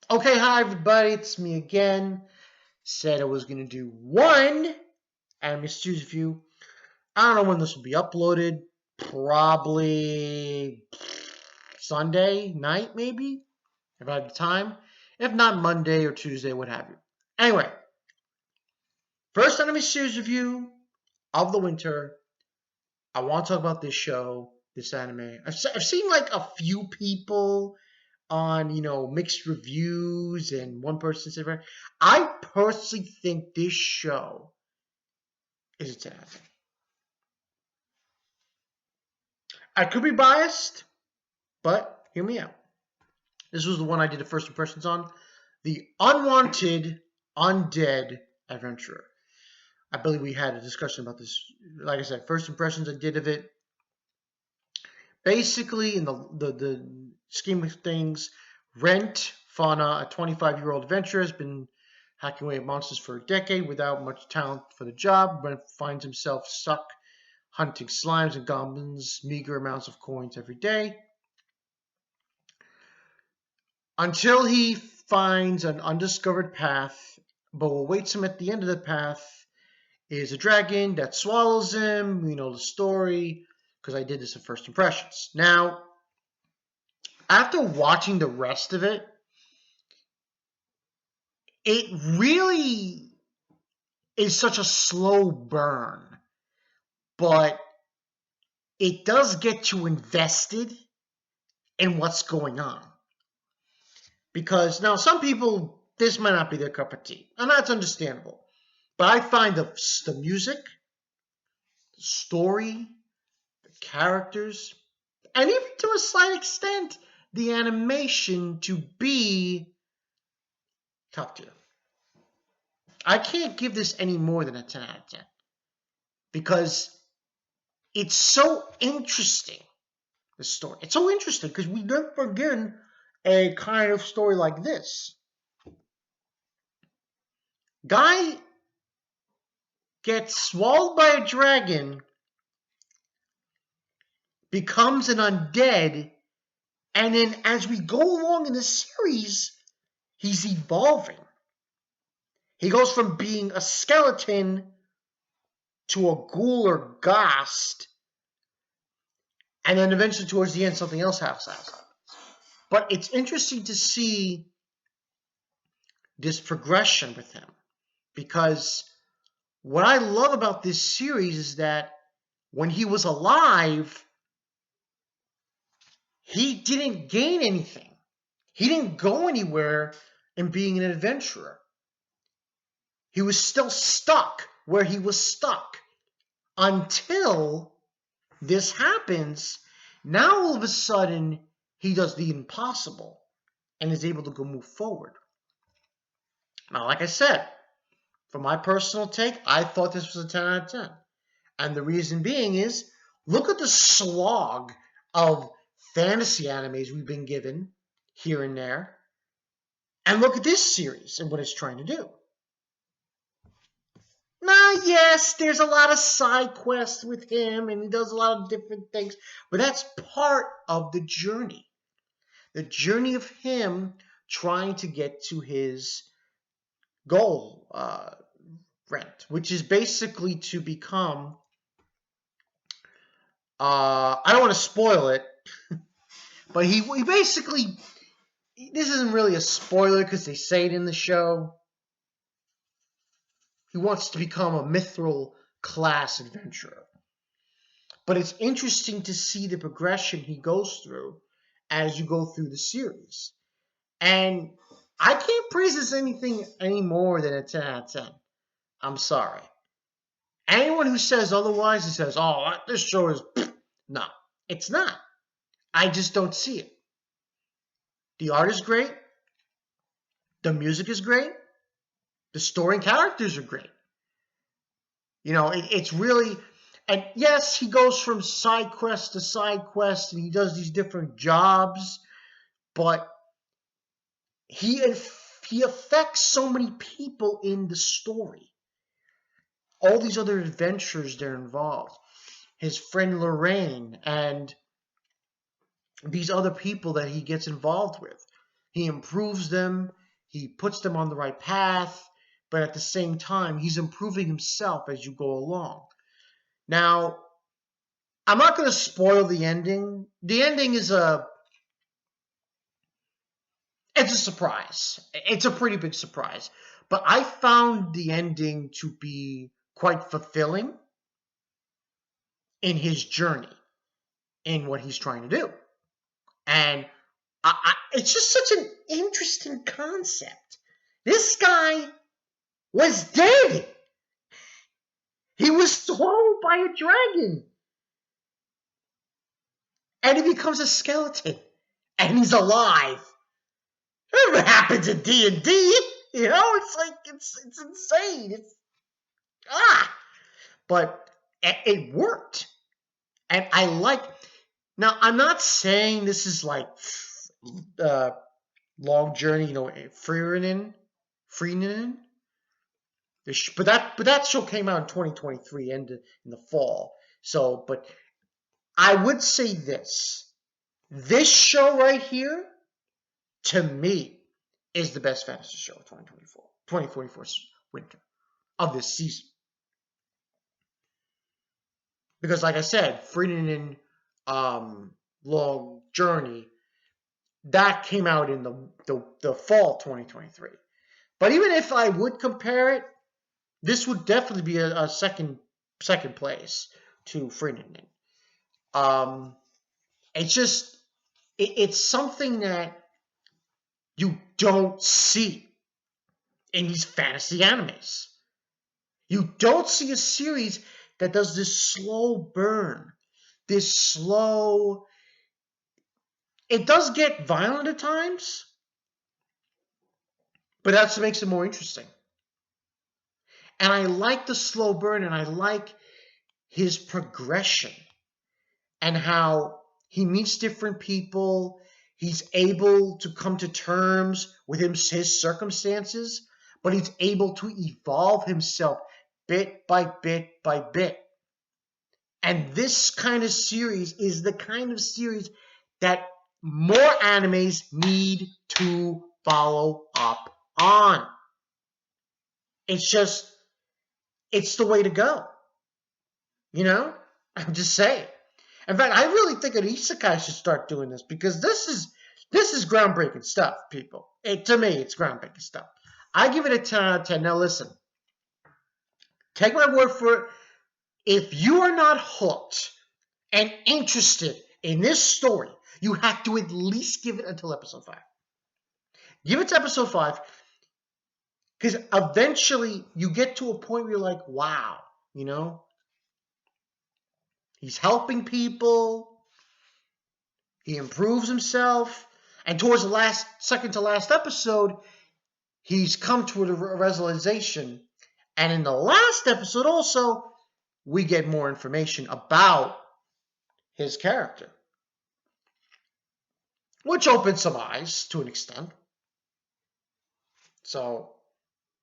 Okay, hi everybody, it's me again. Said I was gonna do one anime series review. I don't know when this will be uploaded. Probably Sunday night, maybe, if I have the time. If not, Monday or Tuesday, what have you. Anyway, first anime series review of the winter. I want to talk about this show, this anime. I've seen like a few people on mixed reviews and one person said I personally think this show is a 10 out of 10. I could be biased, but hear me out. This was the one I did the first impressions on, the Unwanted Undead Adventurer. I believe we had a discussion about this. Like I said, first impressions I did of it. Basically, in the scheme of things, Rent Fauna, a 25-year-old adventurer, has been hacking away at monsters for a decade without much talent for the job. Rent finds himself stuck hunting slimes and goblins, meager amounts of coins every day, until he finds an undiscovered path. But what waits him at the end of the path is a dragon that swallows him. You know the story, because I did this at first impressions. Now, after watching the rest of it, it really is such a slow burn, but it does get you invested in what's going on. Because now some people, this might not be their cup of tea, and that's understandable. But I find the music, the story, the characters, and even to a slight extent, the animation to be top tier. I can't give this any more than a 10 out of 10 because it's so interesting. The story. It's so interesting because we never begin a kind of story like this. Guy gets swallowed by a dragon, becomes an undead, and then as we go along in the series, he's evolving. He goes from being a skeleton to a ghoul or ghost, and then eventually towards the end, something else happens. But it's interesting to see this progression with him because what I love about this series is that when he was alive, he didn't gain anything. He didn't go anywhere in being an adventurer. He was still stuck where he was stuck until this happens. Now all of a sudden, he does the impossible and is able to go move forward. Now, like I said, for my personal take, I thought this was a 10 out of 10. And the reason being is, look at the slog of fantasy animes we've been given here and there. And look at this series and what it's trying to do. Now, yes, there's a lot of side quests with him and he does a lot of different things, but that's part of the journey. The journey of him trying to get to his goal, Rent, which is basically to become, I don't want to spoil it, but he basically, this isn't really a spoiler because they say it in the show. He wants to become a mithril class adventurer. But it's interesting to see the progression he goes through as you go through the series. And I can't praise this anything any more than a 10 out of 10. I'm sorry. Anyone who says otherwise, who says, oh, this show is... No, it's not. I just don't see it. The art is great. The music is great. The story and characters are great. You know, it's really... And yes, he goes from side quest to side quest, and he does these different jobs, but he affects so many people in the story. All these other adventures they're involved. His friend Lorraine and these other people that he gets involved with. He improves them. He puts them on the right path. But at the same time, he's improving himself as you go along. Now, I'm not going to spoil the ending. The ending is it's a surprise. It's a pretty big surprise. But I found the ending to be quite fulfilling in his journey, in what he's trying to do. And it's just such an interesting concept. This guy was dead. He was swallowed by a dragon. And he becomes a skeleton. And he's alive. That never happens in D&D. You know, it's like, it's insane. But it worked. And I like, now I'm not saying this is like long journey, Freenin. But that show came out in 2023, ended in the fall. So, but I would say this show right here, to me, is the best fantasy show of 2024's winter of this season. Because, like I said, Freenin Long Journey, that came out in the fall 2023. But even if I would compare it, this would definitely be a second place to Freenin. It's just it's something that you don't see in these fantasy animes. You don't see a series that does this slow burn, this slow. It does get violent at times, but that's what makes it more interesting. And I like the slow burn, and I like his progression and how he meets different people. He's able to come to terms with his circumstances, but he's able to evolve himself bit by bit by bit. And this kind of series is the kind of series that more animes need to follow up on. It's the way to go. I'm just saying. In fact, I really think an isekai should start doing this, because this is groundbreaking stuff, people. To me, it's groundbreaking stuff. I give it a 10 out of 10. Now listen, take my word for it. If you are not hooked and interested in this story, you have to at least give it until episode 5. Give it to episode 5, because eventually you get to a point where you're like, wow, he's helping people. He improves himself. And towards the second to last episode, he's come to a realization. And in the last episode also, we get more information about his character, which opens some eyes to an extent. So,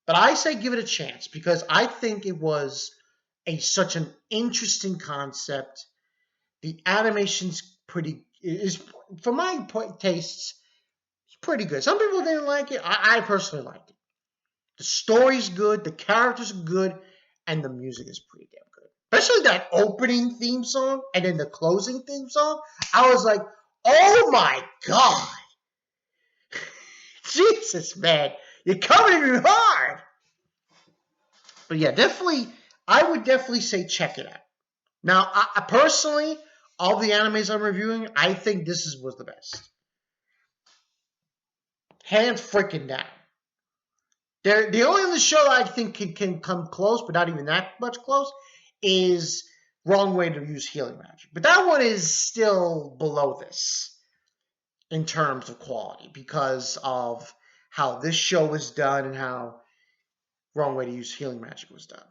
but I say give it a chance, because I think it was such an interesting concept. The animation's for my tastes, it's pretty good. Some people didn't like it. I personally liked it. The story's good, the characters are good, and the music is pretty damn good. Especially that opening theme song and then the closing theme song. I was like, oh my god. Jesus, man. You're coming in hard. But yeah, I would definitely say check it out. Now, I personally, all the animes I'm reviewing, I think this was the best. Hands freaking down. The only other show I think can come close, but not even that much close, is Wrong Way to Use Healing Magic. But that one is still below this in terms of quality, because of how this show was done and how Wrong Way to Use Healing Magic was done.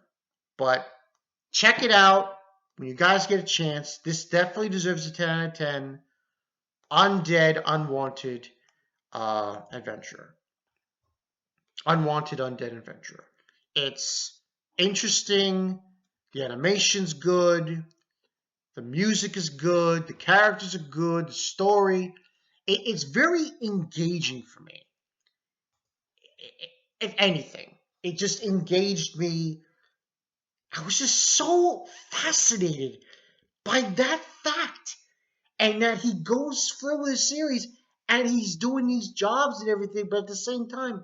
But check it out when you guys get a chance. This definitely deserves a 10 out of 10. Undead, Unwanted Adventure. Unwanted Undead Adventure. It's interesting. The animation's good. The music is good. The characters are good. The story It's very engaging for me. If anything, it just engaged me. I was just so fascinated by that fact, and that he goes through the series and he's doing these jobs and everything, but at the same time,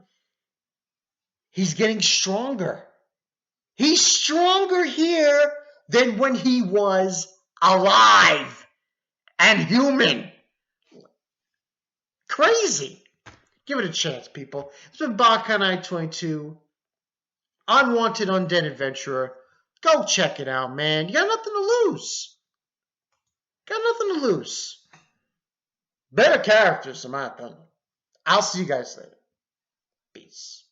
he's getting stronger. He's stronger here than when he was alive and human. Crazy. Give it a chance, people. It's been Bakanai 22, Unwanted Undead Adventurer. Go check it out, man. You got nothing to lose. Got nothing to lose. Better characters, in my opinion. I'll see you guys later. Peace.